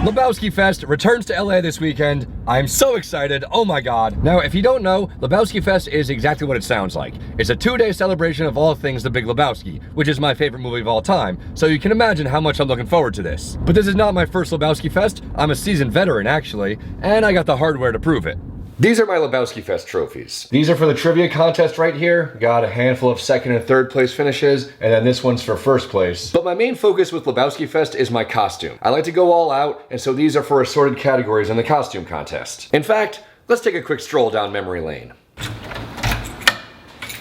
LebowskiFest returns to LA this weekend. I'm so excited, oh my god. Now, if you don't know, LebowskiFest is exactly what it sounds like. It's a 2-day celebration of all things The Big Lebowski, which is my favorite movie of all time, so you can imagine how much I'm looking forward to this. But this is not my first LebowskiFest. I'm a seasoned veteran, actually, and I got the hardware to prove it. These are my LebowskiFest trophies. These are for the trivia contest right here. Got a handful of second and third place finishes, and then this one's for first place. But my main focus with LebowskiFest is my costume. I like to go all out, and so these are for assorted categories in the costume contest. In fact, let's take a quick stroll down memory lane.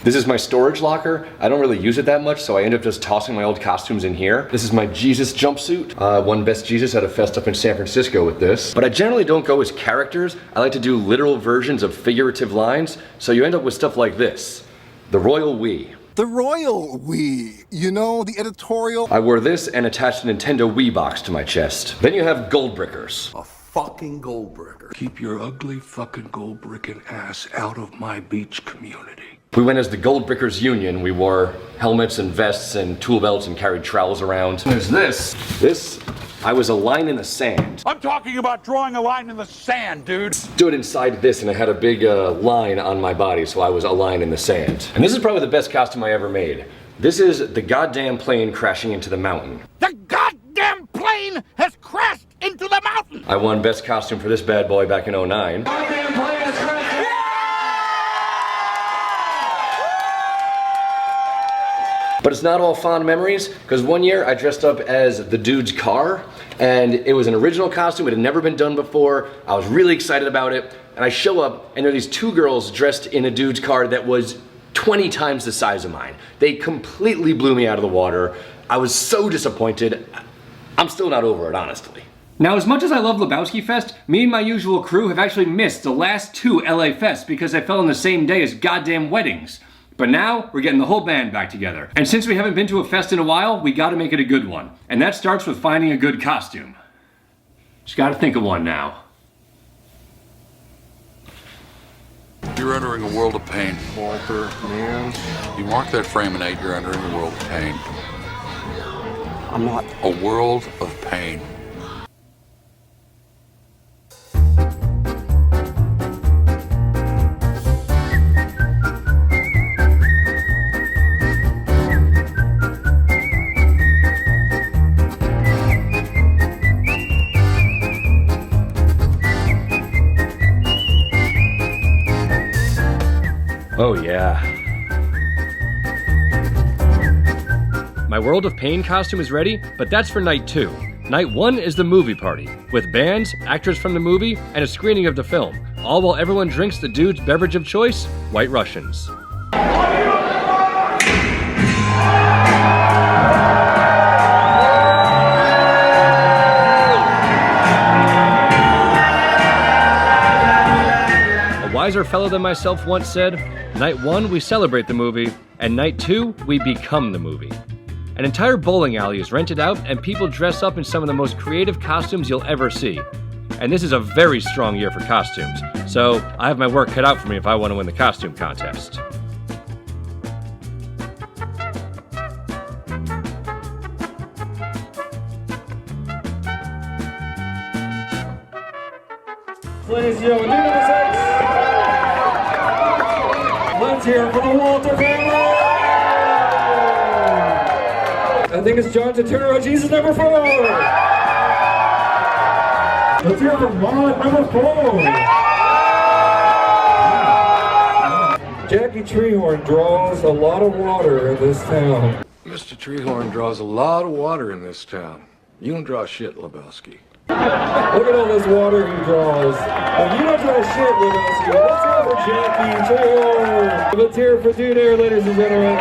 This is my storage locker. I don't really use it that much, so I end up just tossing my old costumes in here. This is my Jesus jumpsuit. Won Best Jesus at a fest up in San Francisco with this. But I generally don't go as characters. I like to do literal versions of figurative lines, so you end up with stuff like this. The Royal We. The Royal We. You know, the editorial. I wore this and attached a Nintendo Wii box to my chest. Then you have Goldbrickers. A fucking goldbricker. Keep your ugly fucking gold-bricking ass out of my beach community. We went as the Goldbrickers Union. We wore helmets and vests and tool belts and carried trowels around. There's this. I was a line in the sand. I'm talking about drawing a line in the sand, dude. Stood inside this and I had a big line on my body, so I was a line in the sand. And this is probably the best costume I ever made. This is the goddamn plane crashing into the mountain. The goddamn plane has crashed into the mountain! I won best costume for this bad boy back in '09. Goddamn plane has crashed! But it's not all fond memories, because one year I dressed up as the dude's car, and it was an original costume. It had never been done before. I was really excited about it, and I show up, and there are these two girls dressed in a dude's car that was 20 times the size of mine. They completely blew me out of the water. I was so disappointed. I'm still not over it, honestly. Now, as much as I love LebowskiFest, me and my usual crew have actually missed the last 2 LA Fests because they fell on the same day as goddamn weddings. But now, we're getting the whole band back together. And since we haven't been to a fest in a while, we gotta make it a good one. And that starts with finding a good costume. Just gotta think of one now. You're entering a world of pain. Walter, man. You mark that frame and 8, you're entering a world of pain. I'm not. A world of pain. Oh yeah. My World of Pain costume is ready, but that's for night 2. Night 1 is the movie party, with bands, actors from the movie, and a screening of the film, all while everyone drinks the dude's beverage of choice, White Russians. A wiser fellow than myself once said, night 1 we celebrate the movie, and night 2 we become the movie. An entire bowling alley is rented out and people dress up in some of the most creative costumes you'll ever see. And this is a very strong year for costumes, so I have my work cut out for me if I want to win the costume contest. Ladies and gentlemen, do number 6. Let's hear it for the Walter family. I think it's John Turturro, Jesus number 4. Let's hear it for Maud number 4. Jackie Treehorn draws a lot of water in this town. Mr. Treehorn draws a lot of water in this town. You don't draw shit, Lebowski. Look at all this water he draws. You don't draw shit with us here. Let's hear it for Jackie Treehorn. Let's hear it for Dude Air, ladies and gentlemen.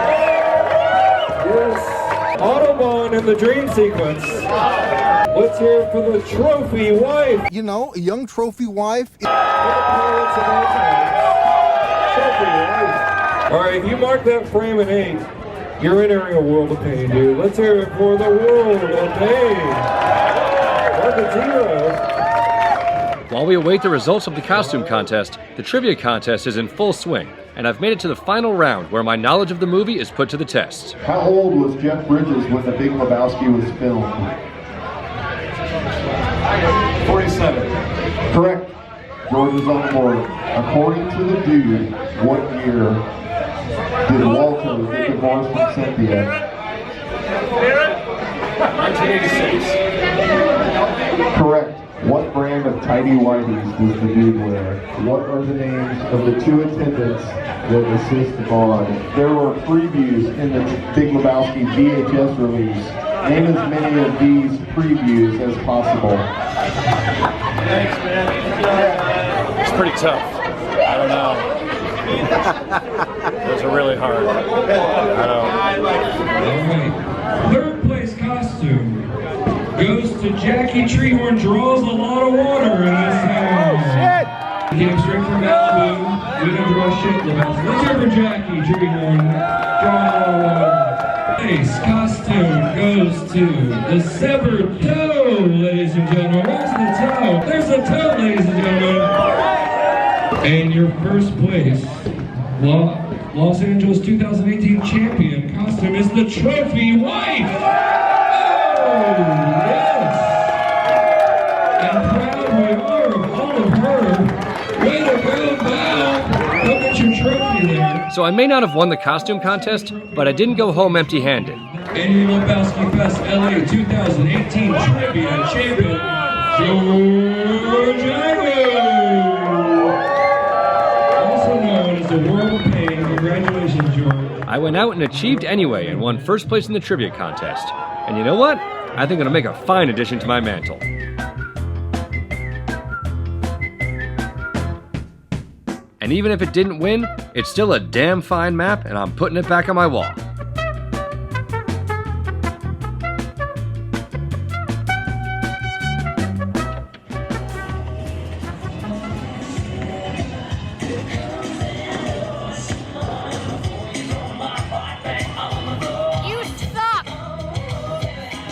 Yes. Autobahn in the dream sequence. Let's hear it for the trophy wife. You know, a young trophy wife. Trophy wife. All right, you mark that frame in 8. You're entering a world of pain, dude. Let's hear it for the world of pain. While we await the results of the costume contest, the trivia contest is in full swing, and I've made it to the final round where my knowledge of the movie is put to the test. How old was Jeff Bridges when The Big Lebowski was filmed? 47. Correct. George is on the board. According to the dude, what year did Walter get divorced from Cynthia? 1986. Correct. What brand of tidy whities does the dude wear? What are the names of the two attendants that assist on? There were previews in the Big Lebowski VHS release. Name as many of these previews as possible. Thanks, man. It's pretty tough. I don't know. Those are really hard. I don't. Third place costume goes to Jackie Treehorn. Draws a lot of water in his hand. He came straight from Malibu. We don't draw shit. Let's hear for Jackie Treehorn. Drawing a lot of water. Place costume goes to the severed toe, ladies and gentlemen. Where's the toe? There's the toe, ladies and gentlemen. And your first place, Los Angeles 2018 champion costume is the trophy wife. Oh, yes. And proud we are of all of her. Way to go, Val. Go get your trophy there. So I may not have won the costume contest, but I didn't go home empty-handed. And your LebowskiFest LA 2018 trivia champion, George Igoe. Also known as the World of Pain. Congratulations, George. I went out and achieved anyway and won first place in the trivia contest. And you know what? I think it'll make a fine addition to my mantle. And even if it didn't win, it's still a damn fine map and I'm putting it back on my wall.